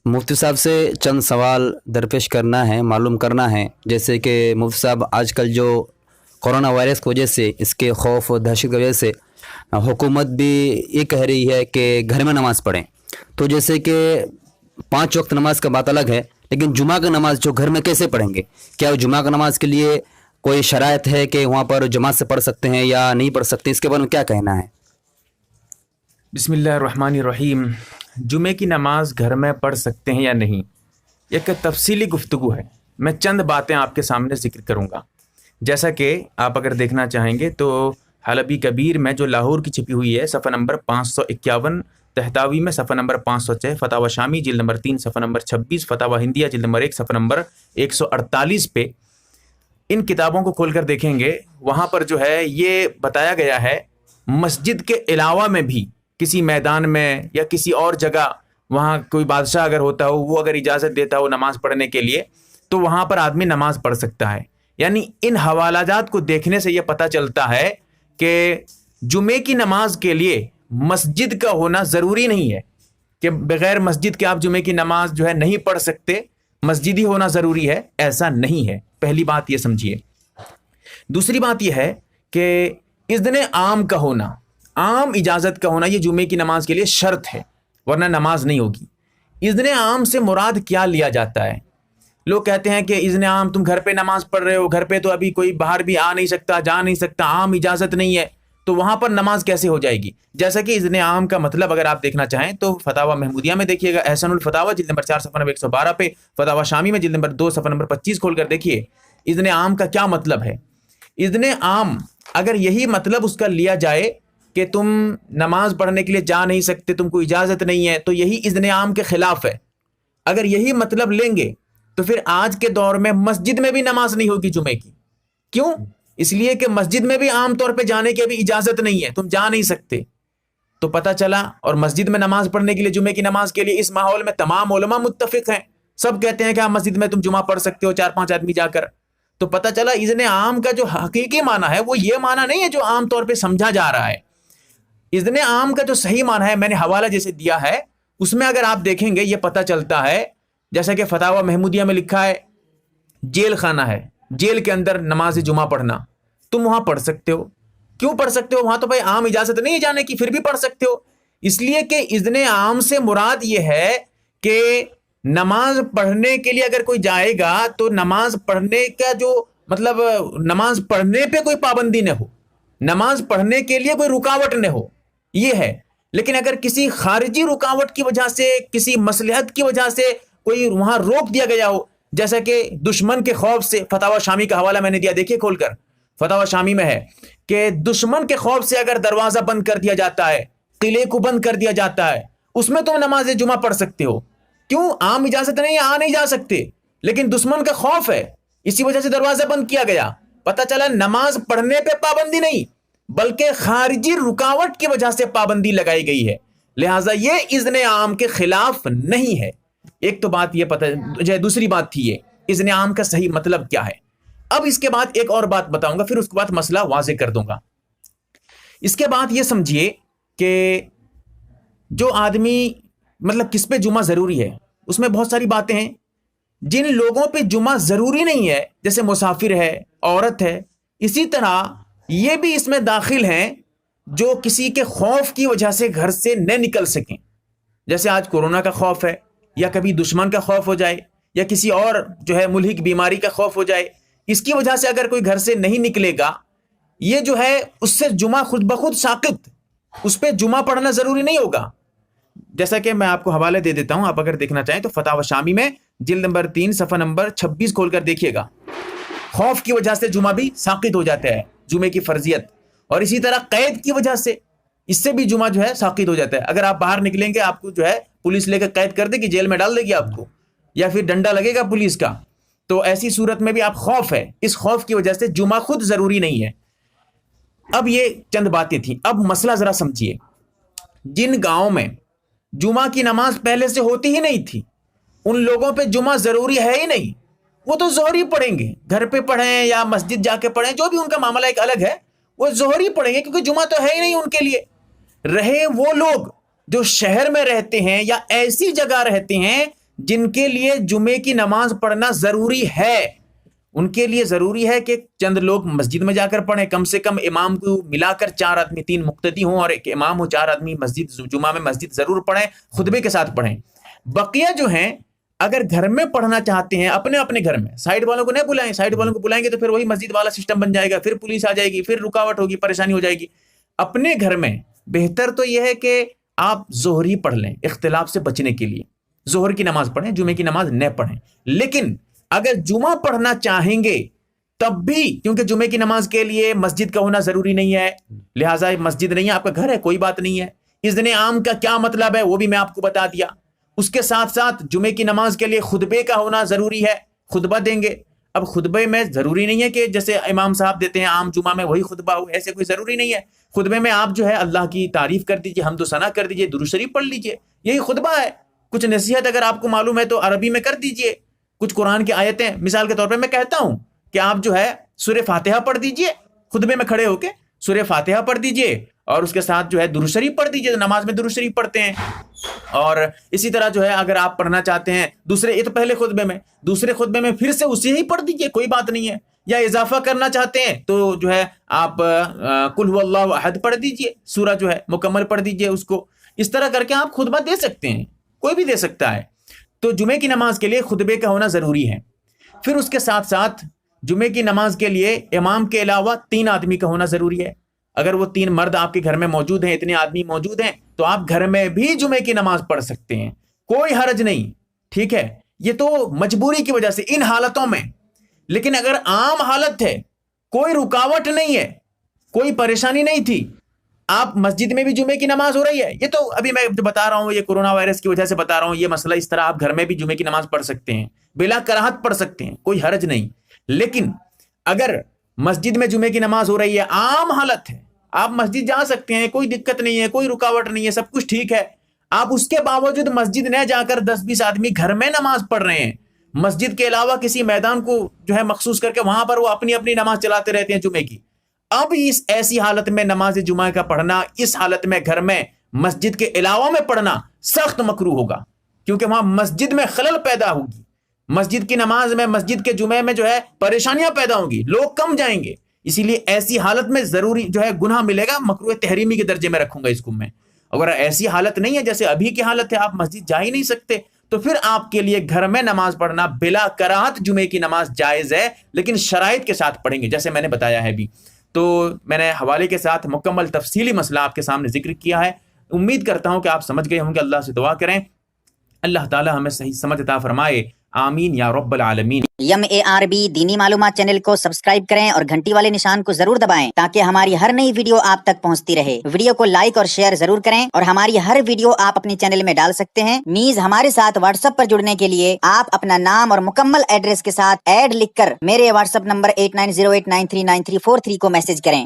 مفتی صاحب سے چند سوال درپیش کرنا ہے، معلوم کرنا ہے، جیسے کہ مفتی صاحب آج کل جو کورونا وائرس کی وجہ سے، اس کے خوف و دہشت کی وجہ سے حکومت بھی یہ کہہ رہی ہے کہ گھر میں نماز پڑھیں، تو جیسے کہ 5 وقت نماز کا بات الگ ہے، لیکن جمعہ کا نماز جو گھر میں کیسے پڑھیں گے؟ کیا جمعہ کا نماز کے لیے کوئی شرائط ہے کہ وہاں پر جماعت سے پڑھ سکتے ہیں یا نہیں پڑھ سکتے؟ اس کے بارے میں کیا کہنا ہے؟ بسم اللہ الرحمن الرحیم۔ جمعے کی نماز گھر میں پڑھ سکتے ہیں یا نہیں، ایک تفصیلی گفتگو ہے۔ میں چند باتیں آپ کے سامنے ذکر کروں گا۔ جیسا کہ آپ اگر دیکھنا چاہیں گے تو حلبی کبیر میں جو لاہور کی چھپی ہوئی ہے، صفحہ نمبر 551، تحتاوی میں صفحہ نمبر 506، فتاوی شامی جلد نمبر 3 صفحہ نمبر 26، فتاوی ہندیہ جلد نمبر 1 صفحہ نمبر 148 پہ ان کتابوں کو کھول کر دیکھیں گے، وہاں پر جو ہے یہ بتایا گیا ہے مسجد کے علاوہ میں بھی کسی میدان میں یا کسی اور جگہ، وہاں کوئی بادشاہ اگر ہوتا ہو، وہ اگر اجازت دیتا ہو نماز پڑھنے کے لیے، تو وہاں پر آدمی نماز پڑھ سکتا ہے۔ یعنی ان حوالہ جات کو دیکھنے سے یہ پتہ چلتا ہے کہ جمعے کی نماز کے لیے مسجد کا ہونا ضروری نہیں ہے، کہ بغیر مسجد کے آپ جمعے کی نماز جو ہے نہیں پڑھ سکتے، مسجد ہی ہونا ضروری ہے، ایسا نہیں ہے۔ پہلی بات یہ سمجھیے۔ دوسری بات یہ ہے کہ اذن عام کا ہونا، عام اجازت کا ہونا، یہ جمعے کی نماز کے لیے شرط ہے، ورنہ نماز نہیں ہوگی۔ اذن عام سے مراد کیا لیا جاتا ہے؟ لوگ کہتے ہیں کہ اذن عام، تم گھر پہ نماز پڑھ رہے ہو، گھر پہ تو ابھی کوئی باہر بھی آ نہیں سکتا، جا نہیں سکتا، عام اجازت نہیں ہے، تو وہاں پر نماز کیسے ہو جائے گی؟ جیسا کہ اذن عام کا مطلب اگر آپ دیکھنا چاہیں تو فتاوی محمودیہ میں دیکھیے گا، احسن الفتاوی جلد نمبر 4 صفحہ نمبر 112 پہ، فتاوی شامی میں جلد نمبر 2 صفحہ نمبر 25 کھول کر دیکھیے اذن عام کا کیا مطلب ہے۔ اذن عام اگر یہی مطلب اس کا لیا جائے کہ تم نماز پڑھنے کے لیے جا نہیں سکتے، تم کو اجازت نہیں ہے، تو یہی اذن عام کے خلاف ہے۔ اگر یہی مطلب لیں گے تو پھر آج کے دور میں مسجد میں بھی نماز نہیں ہوگی جمعے کی۔ کیوں؟ اس لیے کہ مسجد میں بھی عام طور پہ جانے کی ابھی اجازت نہیں ہے، تم جا نہیں سکتے۔ تو پتہ چلا، اور مسجد میں نماز پڑھنے کے لیے، جمعے کی نماز کے لیے اس ماحول میں تمام علماء متفق ہیں، سب کہتے ہیں کہ آپ مسجد میں تم جمعہ پڑھ سکتے ہو 4-5 آدمی جا کر۔ تو پتہ چلا اذن عام کا جو حقیقی معنی ہے وہ یہ معنی نہیں ہے جو عام طور پہ سمجھا جا رہا ہے۔ اذن عام کا جو صحیح معنی ہے، میں نے حوالہ جیسے دیا ہے، اس میں اگر آپ دیکھیں گے یہ پتہ چلتا ہے، جیسا کہ فتاوی محمودیہ میں لکھا ہے، جیل خانہ ہے، جیل کے اندر نماز جمعہ پڑھنا، تم وہاں پڑھ سکتے ہو۔ کیوں پڑھ سکتے ہو؟ وہاں تو بھائی عام اجازت نہیں ہے جانے کی، پھر بھی پڑھ سکتے ہو۔ اس لیے کہ اذن عام سے مراد یہ ہے کہ نماز پڑھنے کے لیے اگر کوئی جائے گا تو نماز پڑھنے کا جو مطلب، نماز پڑھنے پہ کوئی پابندی نہ ہو، نماز پڑھنے کے لیے کوئی رکاوٹ نہ ہو، یہ ہے۔ لیکن اگر کسی خارجی رکاوٹ کی وجہ سے، کسی مصلحت کی وجہ سے کوئی وہاں روک دیا گیا ہو، جیسا کہ دشمن کے خوف سے، فتاوی شامی کا حوالہ میں نے دیا، دیکھیے کھول کر، فتاوی شامی میں ہے کہ دشمن کے خوف سے اگر دروازہ بند کر دیا جاتا ہے، قلعے کو بند کر دیا جاتا ہے، اس میں تم نماز جمعہ پڑھ سکتے ہو۔ کیوں؟ عام اجازت نہیں ہے، آ نہیں جا سکتے، لیکن دشمن کا خوف ہے، اسی وجہ سے دروازہ بند کیا گیا۔ پتہ چلا نماز پڑھنے پہ پابندی نہیں، بلکہ خارجی رکاوٹ کی وجہ سے پابندی لگائی گئی ہے، لہٰذا یہ اذن عام کے خلاف نہیں ہے۔ ایک تو بات یہ پتہ، دوسری بات تھی یہ اذن عام کا صحیح مطلب کیا ہے۔ اب اس کے بعد ایک اور بات بتاؤں گا، پھر اس کے بعد مسئلہ واضح کر دوں گا۔ اس کے بعد یہ سمجھیے کہ جو آدمی مطلب کس پہ جمعہ ضروری ہے، اس میں بہت ساری باتیں ہیں۔ جن لوگوں پہ جمعہ ضروری نہیں ہے، جیسے مسافر ہے، عورت ہے، اسی طرح یہ بھی اس میں داخل ہیں جو کسی کے خوف کی وجہ سے گھر سے نہ نکل سکیں، جیسے آج کورونا کا خوف ہے، یا کبھی دشمن کا خوف ہو جائے، یا کسی اور جو ہے ملحق بیماری کا خوف ہو جائے، اس کی وجہ سے اگر کوئی گھر سے نہیں نکلے گا، یہ جو ہے اس سے جمعہ خود بخود ساقط، اس پہ جمعہ پڑھنا ضروری نہیں ہوگا۔ جیسا کہ میں آپ کو حوالے دے دیتا ہوں، آپ اگر دیکھنا چاہیں تو فتاوی شامی میں جلد نمبر 3 صفحہ نمبر 26 کھول کر دیکھیے گا، خوف کی وجہ سے جمعہ بھی ساقط ہو جاتا ہے، جمعے کی فرضیت، اور اسی طرح قید کی وجہ سے، اس سے بھی جمعہ جو ہے ساقط ہو جاتا ہے۔ اگر آپ باہر نکلیں گے، آپ کو جو ہے پولیس لے کر قید کر دے گی، جیل میں ڈال دے گی آپ کو، یا پھر ڈنڈا لگے گا پولیس کا، تو ایسی صورت میں بھی آپ خوف ہے، اس خوف کی وجہ سے جمعہ خود ضروری نہیں ہے۔ اب یہ چند باتیں تھیں، اب مسئلہ ذرا سمجھیے۔ جن گاؤں میں جمعہ کی نماز پہلے سے ہوتی ہی نہیں تھی، ان لوگوں پہ جمعہ ضروری ہے ہی نہیں، وہ تو ظہر ہی پڑھیں گے، گھر پہ پڑھیں یا مسجد جا کے پڑھیں، جو بھی ان کا معاملہ ایک الگ ہے، وہ ظہر ہی پڑھیں گے، کیونکہ جمعہ تو ہے ہی نہیں ان کے لیے۔ رہے وہ لوگ جو شہر میں رہتے ہیں یا ایسی جگہ رہتے ہیں جن کے لیے جمعے کی نماز پڑھنا ضروری ہے، ان کے لیے ضروری ہے کہ چند لوگ مسجد میں جا کر پڑھیں، کم سے کم امام کو ملا کر 4 آدمی، 3 مقتدی ہوں اور ایک امام ہو، 4 آدمی مسجد جمعہ میں مسجد ضرور پڑھیں، خطبے کے ساتھ پڑھیں۔ بقیہ جو ہیں اگر گھر میں پڑھنا چاہتے ہیں اپنے اپنے گھر میں، سائڈ والوں کو نہیں بلائیں، سائڈ والوں کو بلائیں گے تو پھر وہی مسجد والا سسٹم بن جائے گا، پھر پولیس آ جائے گی، پھر رکاوٹ ہوگی، پریشانی ہو جائے گی۔ اپنے گھر میں بہتر تو یہ ہے کہ آپ ظہر ہی پڑھ لیں، اختلاف سے بچنے کے لیے ظہر کی نماز پڑھیں، جمعے کی نماز نہ پڑھیں۔ لیکن اگر جمعہ پڑھنا چاہیں گے تب بھی، کیونکہ جمعے کی نماز کے لیے مسجد کا ہونا ضروری نہیں ہے، لہٰذا مسجد نہیں ہے، آپ کا گھر ہے، کوئی بات نہیں ہے۔ اذن عام کا کیا مطلب ہے وہ بھی میں آپ کو بتا دیا۔ اس کے ساتھ ساتھ جمعے کی نماز کے لیے خطبے کا ہونا ضروری ہے، خطبہ دیں گے۔ اب خطبے میں ضروری نہیں ہے کہ جیسے امام صاحب دیتے ہیں عام جمعہ میں وہی خطبہ ہو، ایسے کوئی ضروری نہیں ہے۔ خطبے میں آپ جو ہے اللہ کی تعریف کر دیجئے، حمد و ثنا کر دیجئے، درود شریف پڑھ لیجئے، یہی خطبہ ہے۔ کچھ نصیحت اگر آپ کو معلوم ہے تو عربی میں کر دیجئے، کچھ قرآن کی آیتیں، مثال کے طور پہ میں کہتا ہوں کہ آپ جو ہے سورہ فاتحہ پڑھ دیجئے، خطبے میں کھڑے ہو کے سورہ فاتحہ پڑھ دیجئے اور اس کے ساتھ جو ہے درود شریف پڑھ دیجئے، نماز میں درود شریف پڑھتے ہیں۔ اور اسی طرح جو ہے اگر آپ پڑھنا چاہتے ہیں یہ تو پہلے خطبے میں، دوسرے خطبے میں پھر سے اسی ہی پڑھ دیجئے، کوئی بات نہیں ہے۔ یا اضافہ کرنا چاہتے ہیں تو جو ہے آپ قل هو اللہ احد پڑھ دیجئے، سورہ جو ہے مکمل پڑھ دیجئے اس کو۔ اس طرح کر کے آپ خطبہ دے سکتے ہیں، کوئی بھی دے سکتا ہے۔ تو جمعے کی نماز کے لیے خطبے کا ہونا ضروری ہے۔ پھر اس کے ساتھ ساتھ جمعے کی نماز کے لیے امام کے علاوہ 3 آدمی کا ہونا ضروری ہے۔ اگر وہ 3 مرد آپ کے گھر میں موجود ہیں، اتنے آدمی موجود ہیں، تو آپ گھر میں بھی جمعے کی نماز پڑھ سکتے ہیں، کوئی حرج نہیں، ٹھیک ہے۔ یہ تو مجبوری کی وجہ سے ان حالتوں میں، لیکن اگر عام حالت ہے، کوئی رکاوٹ نہیں ہے، کوئی پریشانی نہیں تھی، آپ مسجد میں بھی جمعے کی نماز ہو رہی ہے، یہ تو ابھی میں جو بتا رہا ہوں یہ کورونا وائرس کی وجہ سے بتا رہا ہوں، یہ مسئلہ اس طرح آپ گھر میں بھی جمعے کی نماز پڑھ سکتے ہیں، بلا کراہت پڑھ سکتے ہیں، کوئی حرج نہیں۔ لیکن اگر مسجد میں جمعے کی نماز ہو رہی ہے، عام حالت ہے، آپ مسجد جا سکتے ہیں، کوئی دقت نہیں ہے، کوئی رکاوٹ نہیں ہے، سب کچھ ٹھیک ہے، آپ اس کے باوجود مسجد نہ جا کر 10-20 آدمی گھر میں نماز پڑھ رہے ہیں، مسجد کے علاوہ کسی میدان کو جو ہے مخصوص کر کے وہاں پر وہ اپنی اپنی نماز چلاتے رہتے ہیں جمعے کی۔ اب اس ایسی حالت میں نماز جمعہ کا پڑھنا، اس حالت میں گھر میں مسجد کے علاوہ میں پڑھنا سخت مکروہ ہوگا، کیونکہ وہاں مسجد میں خلل پیدا ہوگی، مسجد کی نماز میں، مسجد کے جمعے میں جو ہے پریشانیاں پیدا ہوں گی، لوگ کم جائیں گے، اسی لیے ایسی حالت میں ضروری جو ہے گناہ ملے گا، مکروہ تحریمی کے درجے میں رکھوں گا اس کو میں۔ اگر ایسی حالت نہیں ہے جیسے ابھی کی حالت ہے، آپ مسجد جا ہی نہیں سکتے، تو پھر آپ کے لیے گھر میں نماز پڑھنا بلا کراہت جمعے کی نماز جائز ہے، لیکن شرائط کے ساتھ پڑھیں گے جیسے میں نے بتایا ہے ابھی۔ تو میں نے حوالے کے ساتھ مکمل تفصیلی مسئلہ آپ کے سامنے ذکر کیا ہے، امید کرتا ہوں کہ آپ سمجھ گئے ہوں گے۔ اللہ سے دعا کریں اللہ تعالی ہمیں صحیح سمجھ عطا فرمائے، آمین یا رب العالمین۔ MARB دینی معلومات چینل کو سبسکرائب کریں اور گھنٹی والے نشان کو ضرور دبائیں تاکہ ہماری ہر نئی ویڈیو آپ تک پہنچتی رہے۔ ویڈیو کو لائک اور شیئر ضرور کریں اور ہماری ہر ویڈیو آپ اپنے چینل میں ڈال سکتے ہیں۔ نیز ہمارے ساتھ واٹس ایپ پر جڑنے کے لیے آپ اپنا نام اور مکمل ایڈریس کے ساتھ ایڈ لکھ کر میرے واٹس ایپ نمبر 8908939343 کو میسج کریں۔